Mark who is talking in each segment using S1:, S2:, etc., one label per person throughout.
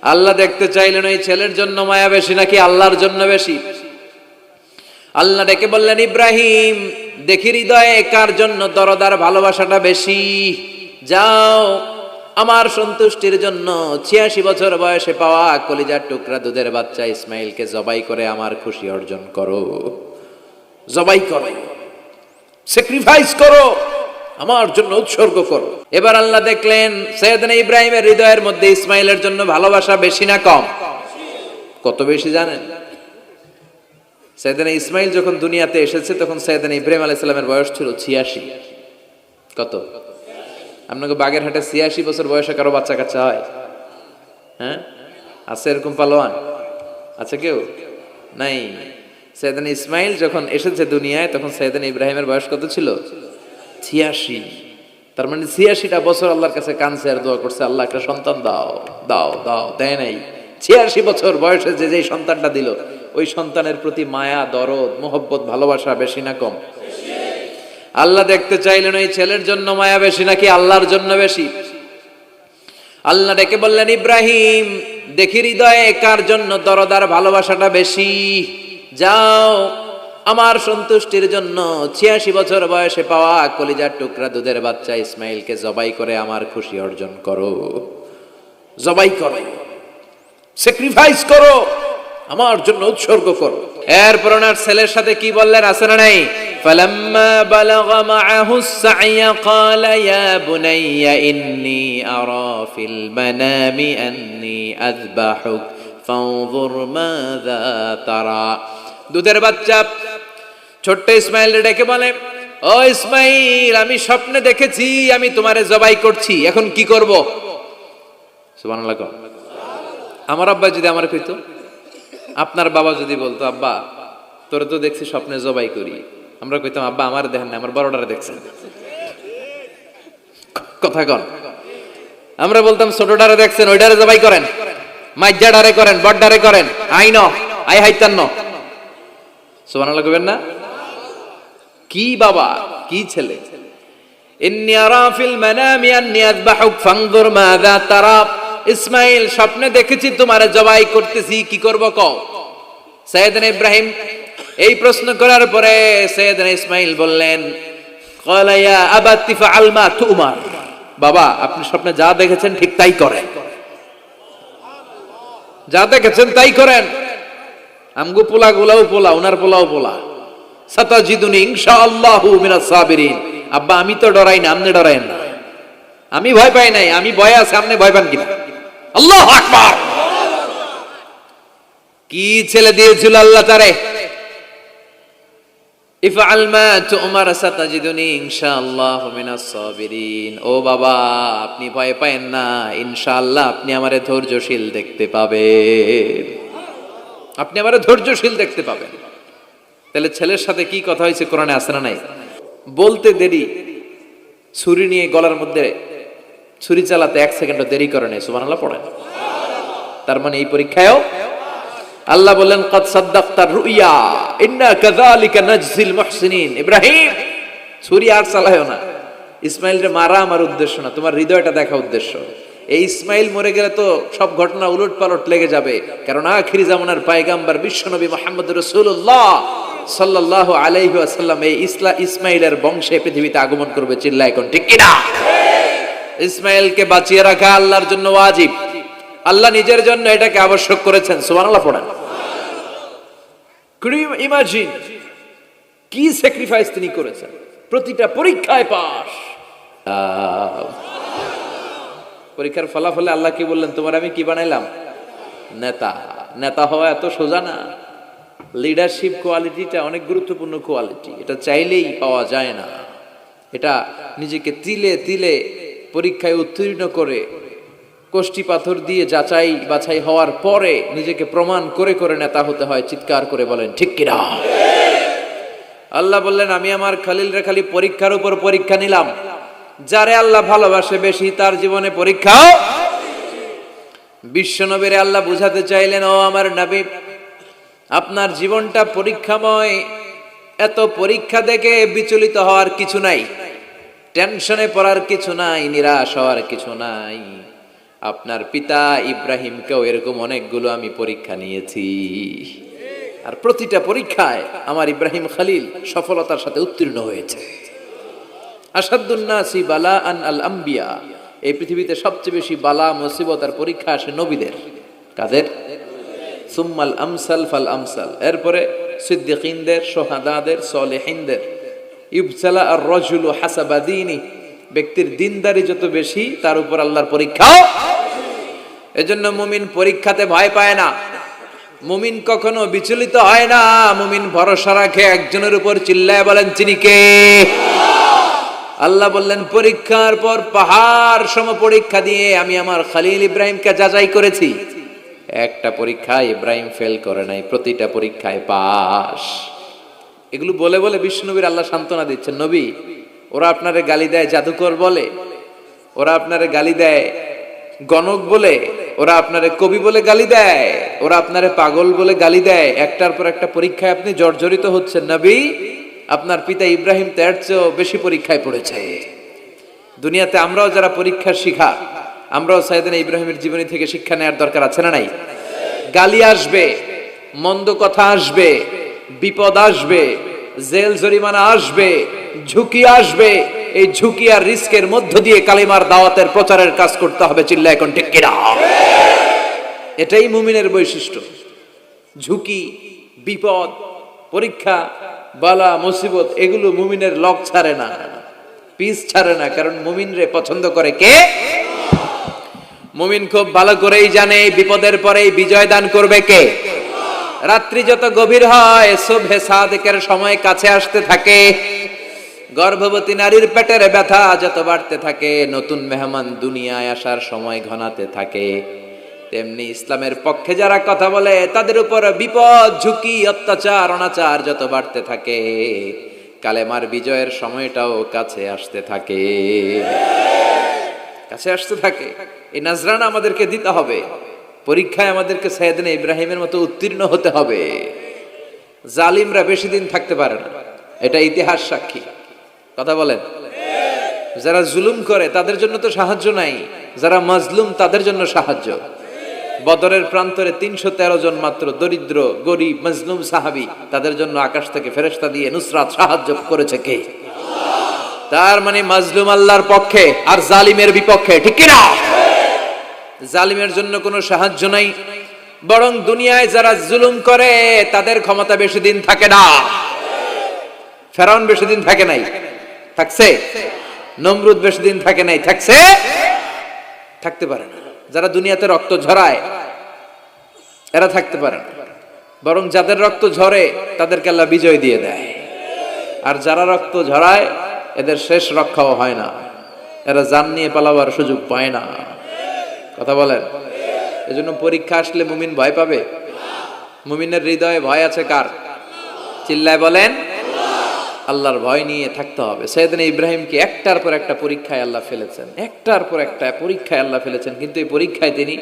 S1: আল্লাহ দেখতে চাইলেন ওই ছেলের জন্য মায়া বেশি নাকি আল্লাহর জন্য বেশি। আল্লাহ ডেকে বললেন, ইব্রাহিম দেখি হৃদয়ে কার জন্য দরদার ভালোবাসাটা বেশি। যাও আমার সন্তুষ্টির জন্য ৮৬ বছর বয়সে পাওয়া কলিজার টুকরা দুধের বাচ্চা ইসমাইলকে জবাই করে আমার খুশি অর্জন করো। জবাই করো, স্যাক্রিফাইস করো, আমার জন্য উৎসর্গ করো। এবার আল্লাহ দেখলেন সাইয়েদনা ইব্রাহিমের হৃদয়ের মধ্যে ইসমাইলের জন্য ভালোবাসা বেশি না কম? কত বেশি জানেন? সাইয়েদনা ইসমাইল যখন দুনিয়াতে এসেছে তখন সাইয়েদনা ইব্রাহিম আলাইহিস সালামের বয়স ছিল ৮৬। কত? আপনাকে বাগেরহাটে ৮৬ বছর বয়সে কারো বাচ্চা কাচ্চা হয়? হ্যাঁ, আছে এরকম পালোয়ান? আছে কেউ? নাই। সাইয়েদনা ইসমাইল যখন এসেছে দুনিয়ায় তখন সাইয়েদনা ইব্রাহিমের বয়স কত ছিল? ৮৬। তার মানে ৮৬টা বছর আল্লাহর কাছে কাঁদছে আর দোয়া করছে, আল্লাহ একটা সন্তান দাও দাও দাও, দেয় নাই। ৮৬ বছর বয়সে যে যেই সন্তানটা দিল ওই সন্তানের প্রতি মায়া, দরদ, মোহব্বত, ভালোবাসা বেশি না কম? আল্লাহ দেখতে চাইলেন ওই ছেলের জন্য মায়া বেশি নাকি আল্লাহর জন্য বেশি। আল্লাহ ডেকে বললেন, ইব্রাহিম দেখি হৃদয়ে কার জন্য দরদার ভালোবাসাটা বেশি। যাও আমার সন্তুষ্টির জন্য ৮৬ বছর বয়সে পাওয়া কলিজার টুকরা দুধের বাচ্চা ইসমাইলকে জবাই করে আমার খুশি অর্জন করো। জবাই করো, স্যাক্রিফাইস করো, আমার জন্য উৎসর্গ করো। এরপর ওনার ছেলের সাথে কি বললেন আছে না নাই? ফালাম্মা বালাগা মাআহু সা'য়া ক্বালা ইয়া বুনাইয়া ইন্নী আরা ফিল মানামি আন্নী আযবাহুক ফানজুর মাযা তারা। দুধের বাচ্চা ছোট্ট ইসমাইল ডেকে বলে, ও ইসমাইল আমি স্বপ্নে দেখেছি আমি তোমারে জবাই করছি, এখন কি করব? সুবহানাল্লাহ। আমার আব্বা যদি আমার কইতো, আপনার বাবা যদি বলতো, আব্বা তোরে তো দেখছি স্বপ্নে জবাই করি, আমরা কইতাম আব্বা আমার দেখেন না, আমার বড়টারে দেখছেন। কথা কন। আমরা বলতাম ছোটটারে দেখছেন, ওইটারে জবাই করেন, মাইজ্জাডারে করেন, বড়ডারে করেন, আইন আই হাইতান্ন। সুবহানাল্লাহ কইবেন না? কি বাবা, কি ছেলে! ইন্নী আরা ফিল মানামি আন্নী আযবাহুক ফানজুর মাযা তারা। ইসমাইল স্বপ্নে দেখেছি তোমারে জবাই করতেছি, কি করব কও? সাইয়েদনা ইব্রাহিম এই প্রশ্ন করার পরে সাইয়েদনা ইসমাইল বললেন, ক্বালা ইয়া আবাতি ফাআল মা তুমার। বাবা আপনি স্বপ্নে যা দেখেছেন ঠিক তাই করেন, যা দেখেছেন তাই করেন। আমগো পোলা গুলাও পোলা, ওনার পোলাও পোলা। সাতাজিদুনি ইনশাআল্লাহু মিনাস সাবিরিন। আব্বা আমি তো ডরাই না, আপনি ডরায়েন না। আমি ভয় পাই নাই, আমি ভয় আছে, আপনি ভয় পান কিনা? আল্লাহু আকবার। কি ছেলে দিয়েছিল আল্লাহ তারে! ইফআল মা তুমার সাতাজিদুনি ইনশাআল্লাহু মিনাস সাবিরিন। ও বাবা আপনি ভয় পায়েন না, ইনশাআল্লাহ আপনি আমারে ধৈর্যশীল দেখতে পাবেন, আপনি আমারে ধৈর্যশীল দেখতে পাবেন। তাহলে ছেলের সাথে কি কথা হয়েছে কোরআনে আছে না নাই? বলতে দেরি, ছুরি নিয়ে গলার মধ্যে ছুরি চালাতে 1 সেকেন্ডও দেরি করে নাই। সুবহানাল্লাহ পড়েন। তার মানে এই পরীক্ষায়ও আল্লাহ বললেন, ক্বাদ সাদ্দাকতার রুইয়া ইন্না কাযালিকা নাজজিল মুহসিনিন। ইব্রাহিম ছুরি আর চালায়ও না, ইসমাইলকে মারা আমার উদ্দেশ্য না, তোমার হৃদয়টা দেখা উদ্দেশ্য। এই ইসমাইল মরে গেলে তো সব ঘটনা উলট পালট লেগে যাবে, কারণ আখিরি জামানার পয়গম্বর বিশ্বনবী মুহাম্মদ রাসূলুল্লাহ সাল্লাল্লাহু আলাইহি ওয়াসাল্লাম এই ইসমাইলের বংশে পৃথিবীতে আগমন করবে। চিল্লায় কোন ঠিক কিনা? ইসমাইলকে বাঁচিয়ে রাখা আল্লাহর জন্য ওয়াজিব, আল্লাহ নিজের জন্য এটাকে আবশ্যক করেছেন। সুবহানাল্লাহ পড়েন। কুড ইউ ইমাজিন কি স্যাক্রিফাইস তিনি করেছেন, প্রতিটা পরীক্ষায় পাস। পরীক্ষার ফলাফলে আল্লাহ কি বললেন, তোমার আমি কি বানাইলাম? নেতা। নেতা হওয়া এত সোজা না। লিডারশিপ কোয়ালিটিটা অনেক গুরুত্বপূর্ণ কোয়ালিটি, এটা চাইলেই পাওয়া যায় না। এটা নিজেকে তিলে তিলে পরীক্ষায় উত্তীর্ণ করে, কষ্টি পাথর দিয়ে যাচাই বাছাই হওয়ার পরে নিজেকে প্রমাণ করে করে নেতা হতে হয়। চিৎকার করে বলেন ঠিক কিনা? আল্লাহ বললেন, আমি আমার খলিলরে খালি পরীক্ষার উপর পরীক্ষা নিলাম। যারে আল্লাহ ভালোবাসে বেশি তার জীবনে পরীক্ষাও। বিশ্বনবীরে আল্লাহ বুঝাতে চাইলেন, ও আমার নবী আপনার জীবনটা পরীক্ষাময়, এত পরীক্ষা দেখে বিচলিত হওয়ার কিছু নাই, টেনশনে পড়ার কিছু নাই, নিরাশ হওয়ার কিছু নাই। আপনার পিতা ইব্রাহিমকেও এরকম অনেকগুলো আমি পরীক্ষা নিয়েছি, আর প্রতিটা পরীক্ষায় আমার ইব্রাহিম খলিল সফলতার সাথে উত্তীর্ণ হয়েছে। আসাদুন নাসি বালাআন আল আম্বিয়া, এই পৃথিবীতে সবচেয়ে বেশি বালা মুসিবত আর পরীক্ষা আসে নবীদের। কাদের? সুম্মাল আমসাল ফাল আমসাল, এরপরে সিদ্দিকিনদের, শুহাদাদের, সলিহিনদের। ইবতালা আর রাজুলু হাসাবা দীনি, ব্যক্তির দিনদারি যত বেশি তার উপর আল্লাহর পরীক্ষাও। এজন্য মুমিন পরীক্ষাতে ভয় পায় না, মুমিন কখনো বিচলিত হয় না, মুমিন ভরসা রাখে একজনের উপর। চিল্লায় বলেন তিনি কে? আল্লাহ বললেন পরীক্ষার পর পাহাড় সম পরীক্ষা দিয়ে আমি আমার খলিল ইব্রাহিমকে যাচাই করেছি। একটা পরীক্ষায় ইব্রাহিম ফেল করে নাই, প্রতিটা পরীক্ষায় পাস। এগুলো বলে বলে বিষ্ণুনবীর আল্লাহ সান্ত্বনা দিচ্ছেন, নবী ওরা আপনারে গালি দেয় জাদুকর বলে, ওরা আপনারে গালি দেয় গণক বলে, ওরা আপনারে কবি বলে গালি দেয়, ওরা আপনারে পাগল বলে গালি দেয়, একটার পর একটা পরীক্ষায় আপনি জর্জরিত হচ্ছেন। নবী আপনার পিতা ইব্রাহিম তার চেয়েও বেশি পরীক্ষায় পড়েছে। দুনিয়াতে আমরাও যারা পরীক্ষার শিখা, আমরাও সাইয়েদনা ইব্রাহিমের জীবনী থেকে শিক্ষা নেওয়ার দরকার আছে না নাই? গালি আসবে, মন্দ কথা আসবে, বিপদ আসবে, জেল জরিমানা আসবে, ঝুঁকি আসবে। এই ঝুঁকি আর রিস্কের মধ্য দিয়ে কালিমার দাওয়াতের প্রচারের কাজ করতে হবে। চিল্লায় এখন ঠিক কিনা? এটাই মুমিনের বৈশিষ্ট্য। ঝুঁকি, বিপদ, পরীক্ষা, বালা মুসিবত, এগুলো মুমিনের লক ছাড়ে না, পিস ছাড়ে না। কারণ মুমিনরে পছন্দ করে কে? মুমিন খুব ভালো করেই জানে বিপদের পরেই বিজয় দান করবে কে। রাত্রি যত গভীর হয়, সুবহে সাদিকের সময় কাছে আসতে থাকে, গর্ভবতী নারীর পেটের ব্যথা যত বাড়তে থাকে, নতুন মেহমান দুনিয়ায় আসার সময় ঘনাতে থাকে, তেমনি ইসলামের পক্ষে যারা কথা বলে তাদের উপর বিপদ, ঝুঁকি, অত্যাচার, অনাচার যত বাড়তে থাকে, কালেমার বিজয়ের সময়টাও কাছে আসতে থাকে, কাছে আসতে থাকে। এই নাজরানা আমাদেরকে দিতে হবে। পরীক্ষায় আমাদেরকে সাইয়েদনা ইব্রাহিমের মতো উত্তীর্ণ হতে হবে। জালিমরা বেশি দিন থাকতে পারে না, এটা ইতিহাস সাক্ষী। কথা বলেন? যারা জুলুম করে তাদের জন্য তো সাহায্য নাই, যারা মাজলুম তাদের জন্য সাহায্য। বদরের প্রান্তরে 313 জন মাত্র দরিদ্র, গরিব, মাজলুম সাহাবী, তাদের জন্য আকাশ থেকে ফেরেশতা দিয়ে নুসরাত সাহায্য করেছে কে? তার মানে মাজলুম আল্লাহর পক্ষে আর জালিমের বিপক্ষে, ঠিক কি না? জালিমের জন্য কোনো সাহায্য নাই, বরং দুনিয়ায় যারা জুলুম করে তাদের ক্ষমতা বেশি দিন থাকে না। ফেরাউন বেশি দিন থাকে নাই, থাকছে? নমরুদ বেশি দিন থাকে নাই, থাকছে? থাকতে পারে না। যারা দুনিয়াতে রক্ত ঝরায় এরা থাকতে পারে না, বরং যাদের রক্ত ঝরে তাদেরকে আল্লাহ বিজয় দিয়ে দেয়। আর যারা রক্ত ঝরায় এদের শেষ রক্ষাও হয় না, এরা জান নিয়ে পালাবার সুযোগ পায় না। কথা বলেন? এজন্য পরীক্ষা আসলে মুমিন ভয় পাবে? মুমিনের হৃদয়ে ভয় আছে কার? চিল্লায় বলেন। আল্লাহর ভয় নিয়ে থাকতে হবে। সাইয়েদনা ইব্রাহিমকে একটার পর একটা পরীক্ষায় আল্লাহ ফেলেছেন, একটার পর একটা পরীক্ষায় আল্লাহ ফেলেছেন, কিন্তু এই পরীক্ষায় তিনি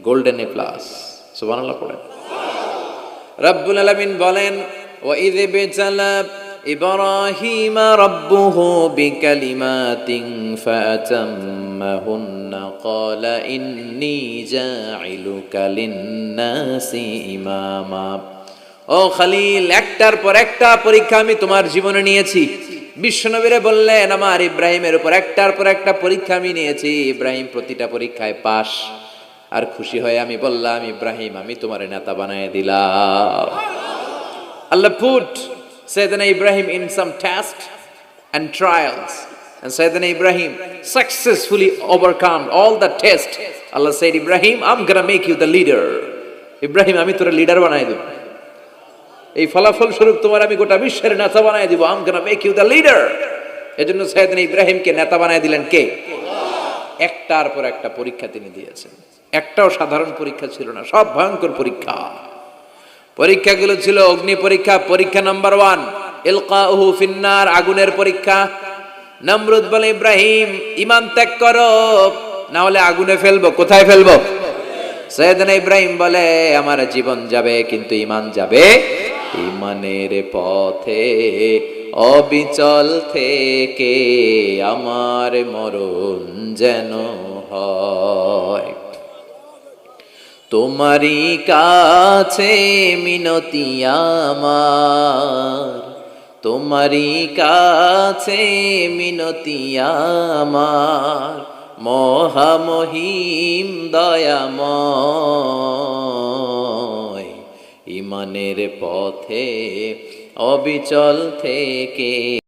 S1: গোল্ডেন এ প্লাস। সুবহানাল্লাহ পড়েন। রব্বুল আলামিন বলেন, ওয়া ইয বিতালা ইব্রাহিম রাব্বুহু বিকালিমাতিন ফাতাম্মাহুন্না ক্বালা ইন্নী জাইলুকা লিন-নাসি ইমামা। ও খলিল, একটার পর একটা পরীক্ষা আমি তোমার জীবনে নিয়েছি। বিশ্বনবীরে বললেন আমার ইব্রাহিমের উপর একটার পর একটা পরীক্ষা আমি নিয়েছি, ইব্রাহিম প্রতিটা পরীক্ষায় পাস। আর খুশি হয়ে আমি বললাম, ইব্রাহিম আমি তোমার নেতা বানায় দিলাম। আল্লাহ put Sayyidina Ibrahim in some tests and trials, and Sayyidina Ibrahim successfully overcome all the tests. Allah said, Ibrahim, I'm gonna make you the leader. Ibrahim আমি তোর লিডার বানায় দেব, এই ফলাফল স্বরূপ তোমার আমি গোটা বিশ্বের নেতা বানায় দিব। I'm gonna make you the leader. এজন্য সাইয়েদনা ইব্রাহিমকে নেতা বানায় দিলেন কে? একটার পর একটা পরীক্ষা তিনি দিয়েছেন। একটাও সাধারণ পরীক্ষা ছিল না, সব ভয়ঙ্কর পরীক্ষা। পরীক্ষাগুলো ছিল অগ্নি পরীক্ষা। পরীক্ষা নাম্বার 1 ইলকাউহু ফিন্নার, আগুনের পরীক্ষা। নমরুদ বলে, ইব্রাহিম ঈমান ত্যাগ করো, না হলে আগুনে ফেলবো। কোথায় ফেলবো? সাইয়েদনা ইব্রাহিম বলে, আমার জীবন যাবে কিন্তু ঈমান যাবে। ঈমানের পথে অবিচল থেকে আমার মরণ যেন হয়। তোমারই কাছে মিনতি আমার, তোমারই কাছে মিনতি আমার, মহামহিম দয়াময়, ইমানের পথে অবিচল থেকে